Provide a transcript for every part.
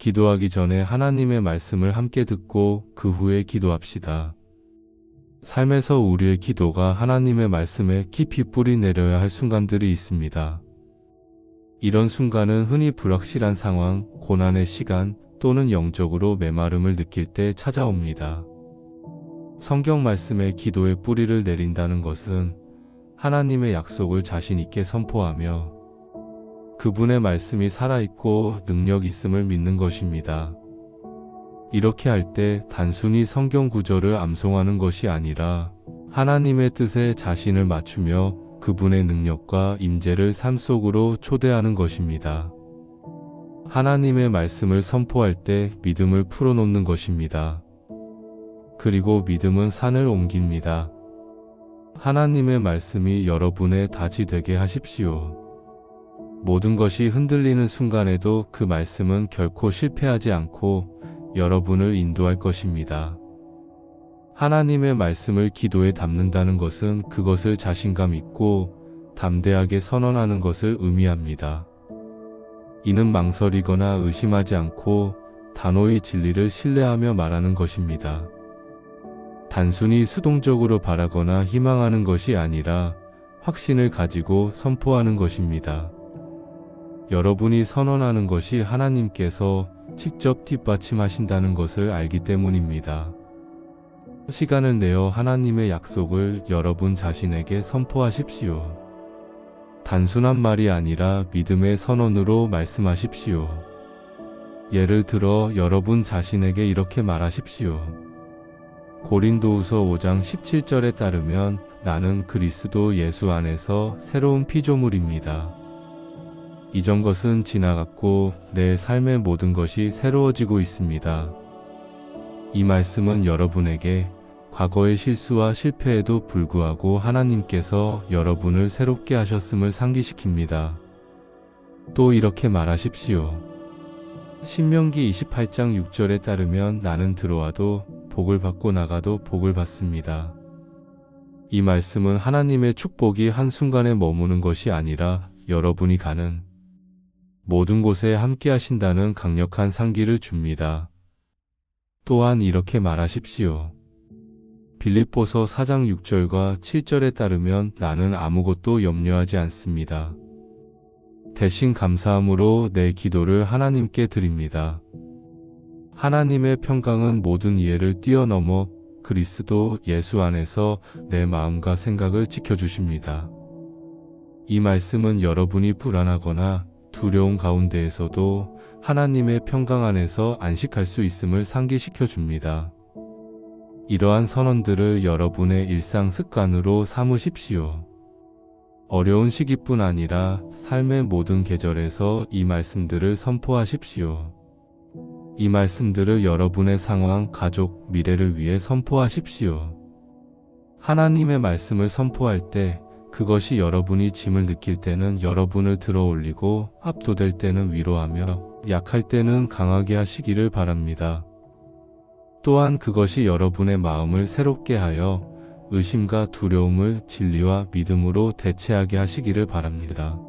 기도하기 전에 하나님의 말씀을 함께 듣고 그 후에 기도합시다. 삶에서 우리의 기도가 하나님의 말씀에 깊이 뿌리 내려야 할 순간들이 있습니다. 이런 순간은 흔히 불확실한 상황, 고난의 시간 또는 영적으로 메마름을 느낄 때 찾아옵니다. 성경 말씀에 기도의 뿌리를 내린다는 것은 하나님의 약속을 자신 있게 선포하며 그분의 말씀이 살아있고 능력 있음을 믿는 것입니다. 이렇게 할 때 단순히 성경 구절을 암송하는 것이 아니라 하나님의 뜻에 자신을 맞추며 그분의 능력과 임재를 삶 속으로 초대하는 것입니다. 하나님의 말씀을 선포할 때 믿음을 풀어놓는 것입니다. 그리고 믿음은 산을 옮깁니다. 하나님의 말씀이 여러분의 닷이 되게 하십시오. 모든 것이 흔들리는 순간에도 그 말씀은 결코 실패하지 않고 여러분을 인도할 것입니다. 하나님의 말씀을 기도에 담는다는 것은 그것을 자신감 있고 담대하게 선언하는 것을 의미합니다. 이는 망설이거나 의심하지 않고 단호히 진리를 신뢰하며 말하는 것입니다. 단순히 수동적으로 바라거나 희망하는 것이 아니라 확신을 가지고 선포하는 것입니다. 여러분이 선언하는 것이 하나님께서 직접 뒷받침하신다는 것을 알기 때문입니다. 시간을 내어 하나님의 약속을 여러분 자신에게 선포하십시오. 단순한 말이 아니라 믿음의 선언으로 말씀하십시오. 예를 들어 여러분 자신에게 이렇게 말하십시오. 고린도후서 5장 17절에 따르면 나는 그리스도 예수 안에서 새로운 피조물입니다. 이전 것은 지나갔고 내 삶의 모든 것이 새로워지고 있습니다. 이 말씀은 여러분에게 과거의 실수와 실패에도 불구하고 하나님께서 여러분을 새롭게 하셨음을 상기시킵니다. 또 이렇게 말하십시오. 신명기 28장 6절에 따르면 나는 들어와도 복을 받고 나가도 복을 받습니다. 이 말씀은 하나님의 축복이 한순간에 머무는 것이 아니라 여러분이 가는 모든 곳에 함께 하신다는 강력한 상기를 줍니다. 또한 이렇게 말하십시오. 빌립보서 4장 6절과 7절에 따르면 나는 아무것도 염려하지 않습니다. 대신 감사함으로 내 기도를 하나님께 드립니다. 하나님의 평강은 모든 이해를 뛰어넘어 그리스도 예수 안에서 내 마음과 생각을 지켜주십니다. 이 말씀은 여러분이 불안하거나 두려움 가운데에서도 하나님의 평강 안에서 안식할 수 있음을 상기시켜 줍니다. 이러한 선언들을 여러분의 일상 습관으로 삼으십시오. 어려운 시기뿐 아니라 삶의 모든 계절에서 이 말씀들을 선포하십시오. 이 말씀들을 여러분의 상황, 가족, 미래를 위해 선포하십시오. 하나님의 말씀을 선포할 때 그것이 여러분이 짐을 느낄 때는 여러분을 들어 올리고 압도될 때는 위로하며 약할 때는 강하게 하시기를 바랍니다. 또한 그것이 여러분의 마음을 새롭게 하여 의심과 두려움을 진리와 믿음으로 대체하게 하시기를 바랍니다.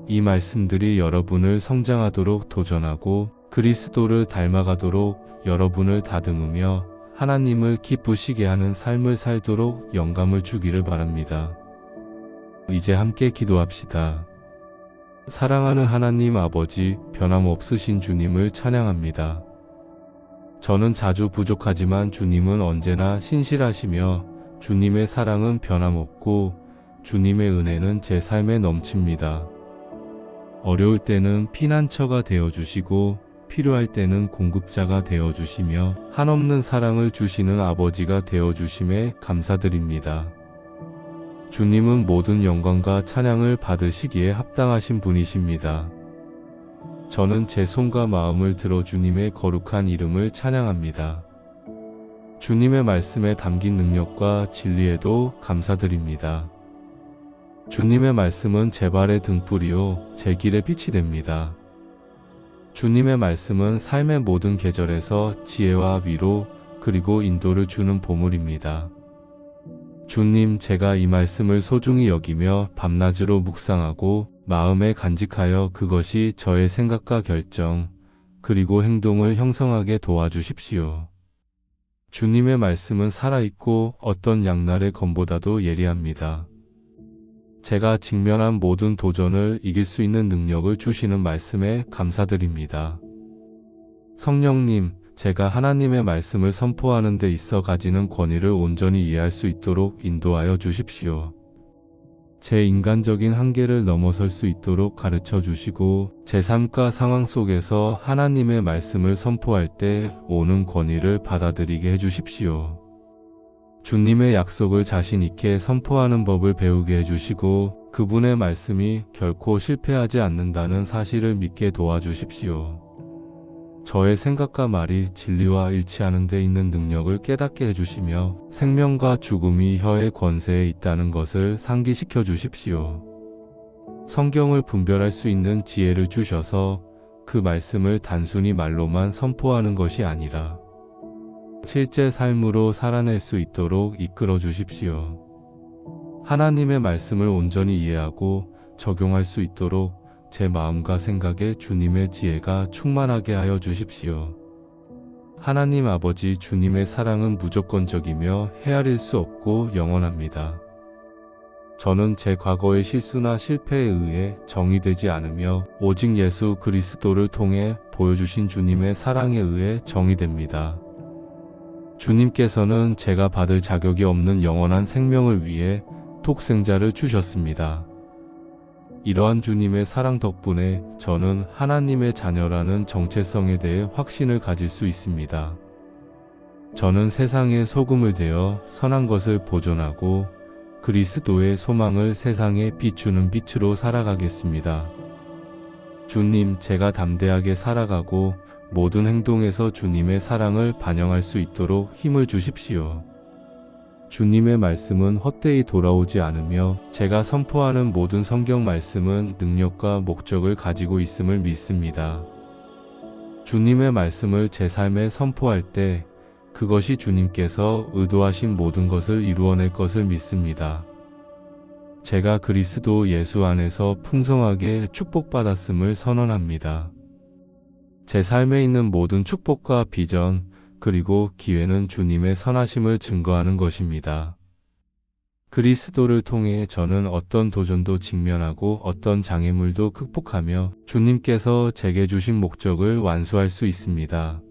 이 말씀들이 여러분을 성장하도록 도전하고 그리스도를 닮아가도록 여러분을 다듬으며 하나님을 기쁘시게 하는 삶을 살도록 영감을 주기를 바랍니다. 이제 함께 기도합시다. 사랑하는 하나님 아버지, 변함없으신 주님을 찬양합니다. 저는 자주 부족하지만 주님은 언제나 신실하시며 주님의 사랑은 변함없고 주님의 은혜는 제 삶에 넘칩니다. 어려울 때는 피난처가 되어주시고 필요할 때는 공급자가 되어주시며 한없는 사랑을 주시는 아버지가 되어주심에 감사드립니다. 주님은 모든 영광과 찬양을 받으시기에 합당하신 분이십니다. 저는 제 손과 마음을 들어 주님의 거룩한 이름을 찬양합니다. 주님의 말씀에 담긴 능력과 진리에도 감사드립니다. 주님의 말씀은 제 발의 등불이요 제 길의 빛이 됩니다. 주님의 말씀은 삶의 모든 계절에서 지혜와 위로 그리고 인도를 주는 보물입니다. 주님, 제가 이 말씀을 소중히 여기며 밤낮으로 묵상하고 마음에 간직하여 그것이 저의 생각과 결정, 그리고 행동을 형성하게 도와주십시오. 주님의 말씀은 살아있고 어떤 양날의 검보다도 예리합니다. 제가 직면한 모든 도전을 이길 수 있는 능력을 주시는 말씀에 감사드립니다. 성령님, 제가 하나님의 말씀을 선포하는 데 있어 가지는 권위를 온전히 이해할 수 있도록 인도하여 주십시오. 제 인간적인 한계를 넘어설 수 있도록 가르쳐 주시고 제 삶과 상황 속에서 하나님의 말씀을 선포할 때 오는 권위를 받아들이게 해주십시오. 주님의 약속을 자신 있게 선포하는 법을 배우게 해주시고 그분의 말씀이 결코 실패하지 않는다는 사실을 믿게 도와주십시오. 저의 생각과 말이 진리와 일치하는 데 있는 능력을 깨닫게 해주시며 생명과 죽음이 혀의 권세에 있다는 것을 상기시켜 주십시오. 성경을 분별할 수 있는 지혜를 주셔서 그 말씀을 단순히 말로만 선포하는 것이 아니라 실제 삶으로 살아낼 수 있도록 이끌어 주십시오. 하나님의 말씀을 온전히 이해하고 적용할 수 있도록 제 마음과 생각에 주님의 지혜가 충만하게 하여 주십시오. 하나님 아버지, 주님의 사랑은 무조건적이며 헤아릴 수 없고 영원합니다. 저는 제 과거의 실수나 실패에 의해 정의되지 않으며 오직 예수 그리스도를 통해 보여주신 주님의 사랑에 의해 정의됩니다. 주님께서는 제가 받을 자격이 없는 영원한 생명을 위해 독생자를 주셨습니다. 이러한 주님의 사랑 덕분에 저는 하나님의 자녀라는 정체성에 대해 확신을 가질 수 있습니다. 저는 세상의 소금을 되어 선한 것을 보존하고 그리스도의 소망을 세상에 비추는 빛으로 살아가겠습니다. 주님, 제가 담대하게 살아가고 모든 행동에서 주님의 사랑을 반영할 수 있도록 힘을 주십시오. 주님의 말씀은 헛되이 돌아오지 않으며 제가 선포하는 모든 성경 말씀은 능력과 목적을 가지고 있음을 믿습니다. 주님의 말씀을 제 삶에 선포할 때 그것이 주님께서 의도하신 모든 것을 이루어낼 것을 믿습니다. 제가 그리스도 예수 안에서 풍성하게 축복받았음을 선언합니다. 제 삶에 있는 모든 축복과 비전, 그리고 기회는 주님의 선하심을 증거하는 것입니다. 그리스도를 통해 저는 어떤 도전도 직면하고 어떤 장애물도 극복하며 주님께서 제게 주신 목적을 완수할 수 있습니다.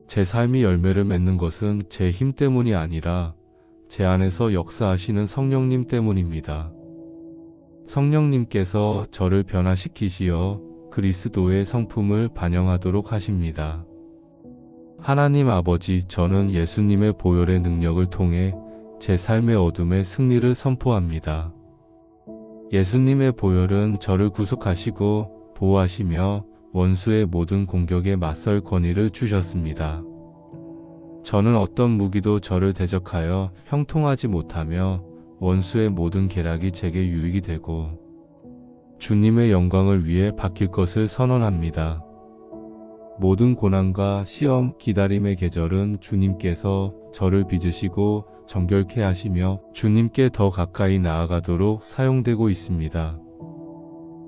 제 삶이 열매를 맺는 것은 제 힘 때문이 아니라 제 안에서 역사하시는 성령님 때문입니다. 성령님께서 저를 변화시키시어 그리스도의 성품을 반영하도록 하십니다. 하나님 아버지, 저는 예수님의 보혈의 능력을 통해 제 삶의 어둠의 승리를 선포합니다. 예수님의 보혈은 저를 구속하시고 보호하시며 원수의 모든 공격에 맞설 권위를 주셨습니다. 저는 어떤 무기도 저를 대적하여 형통하지 못하며 원수의 모든 계략이 제게 유익이 되고 주님의 영광을 위해 바뀔 것을 선언합니다. 모든 고난과 시험, 기다림의 계절은 주님께서 저를 빚으시고 정결케 하시며 주님께 더 가까이 나아가도록 사용되고 있습니다.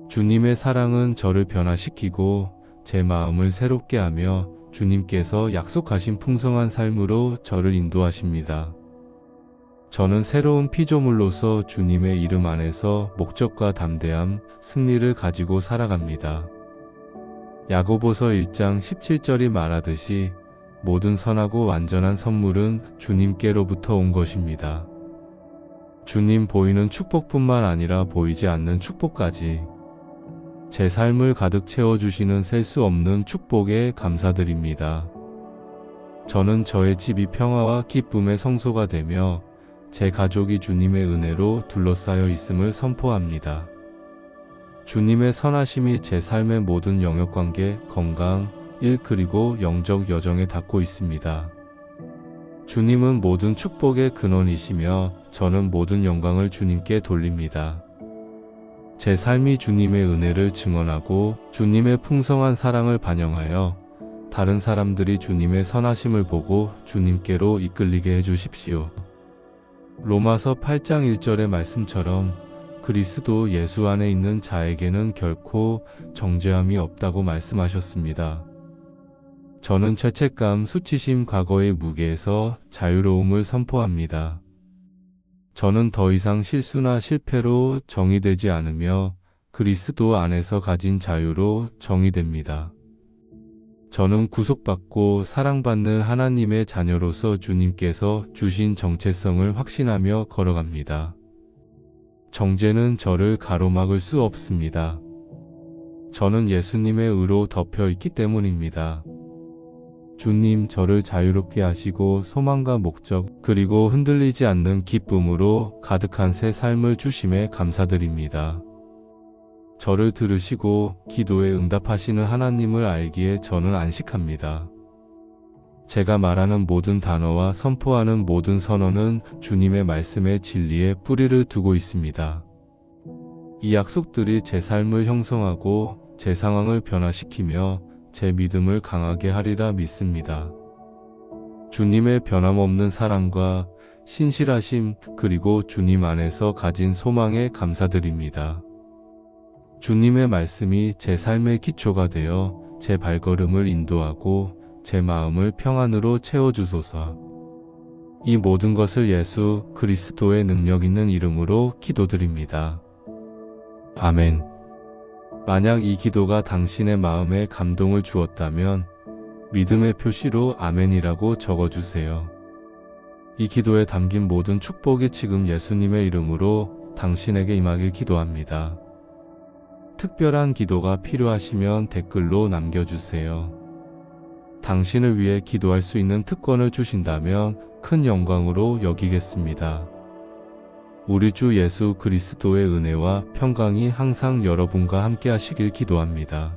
주님의 사랑은 저를 변화시키고 제 마음을 새롭게 하며 주님께서 약속하신 풍성한 삶으로 저를 인도하십니다. 저는 새로운 피조물로서 주님의 이름 안에서 목적과 담대함, 승리를 가지고 살아갑니다. 야고보서 1장 17절이 말하듯이 모든 선하고 완전한 선물은 주님께로부터 온 것입니다. 주님 보이는 축복뿐만 아니라 보이지 않는 축복까지 제 삶을 가득 채워주시는 셀 수 없는 축복에 감사드립니다. 저는 저의 집이 평화와 기쁨의 성소가 되며 제 가족이 주님의 은혜로 둘러싸여 있음을 선포합니다. 주님의 선하심이 제 삶의 모든 영역관계, 건강, 일 그리고 영적 여정에 닿고 있습니다. 주님은 모든 축복의 근원이시며 저는 모든 영광을 주님께 돌립니다. 제 삶이 주님의 은혜를 증언하고 주님의 풍성한 사랑을 반영하여 다른 사람들이 주님의 선하심을 보고 주님께로 이끌리게 해주십시오. 로마서 8장 1절의 말씀처럼 그리스도 예수 안에 있는 자에게는 결코 정죄함이 없다고 말씀하셨습니다. 저는 죄책감, 수치심, 과거의 무게에서 자유로움을 선포합니다. 저는 더 이상 실수나 실패로 정의되지 않으며 그리스도 안에서 가진 자유로 정의됩니다. 저는 구속받고 사랑받는 하나님의 자녀로서 주님께서 주신 정체성을 확신하며 걸어갑니다. 정죄는 저를 가로막을 수 없습니다. 저는 예수님의 의로 덮여 있기 때문입니다. 주님, 저를 자유롭게 하시고 소망과 목적, 그리고 흔들리지 않는 기쁨으로 가득한 새 삶을 주심에 감사드립니다. 저를 들으시고 기도에 응답하시는 하나님을 알기에 저는 안식합니다. 제가 말하는 모든 단어와 선포하는 모든 선언은 주님의 말씀의 진리에 뿌리를 두고 있습니다. 이 약속들이 제 삶을 형성하고 제 상황을 변화시키며 제 믿음을 강하게 하리라 믿습니다. 주님의 변함없는 사랑과 신실하심, 그리고 주님 안에서 가진 소망에 감사드립니다. 주님의 말씀이 제 삶의 기초가 되어 제 발걸음을 인도하고 제 마음을 평안으로 채워주소서. 이 모든 것을 예수 그리스도의 능력 있는 이름으로 기도드립니다. 아멘. 만약 이 기도가 당신의 마음에 감동을 주었다면 믿음의 표시로 아멘이라고 적어주세요. 이 기도에 담긴 모든 축복이 지금 예수님의 이름으로 당신에게 임하길 기도합니다. 특별한 기도가 필요하시면 댓글로 남겨주세요. 당신을 위해 기도할 수 있는 특권을 주신다면 큰 영광으로 여기겠습니다. 우리 주 예수 그리스도의 은혜와 평강이 항상 여러분과 함께 하시길 기도합니다.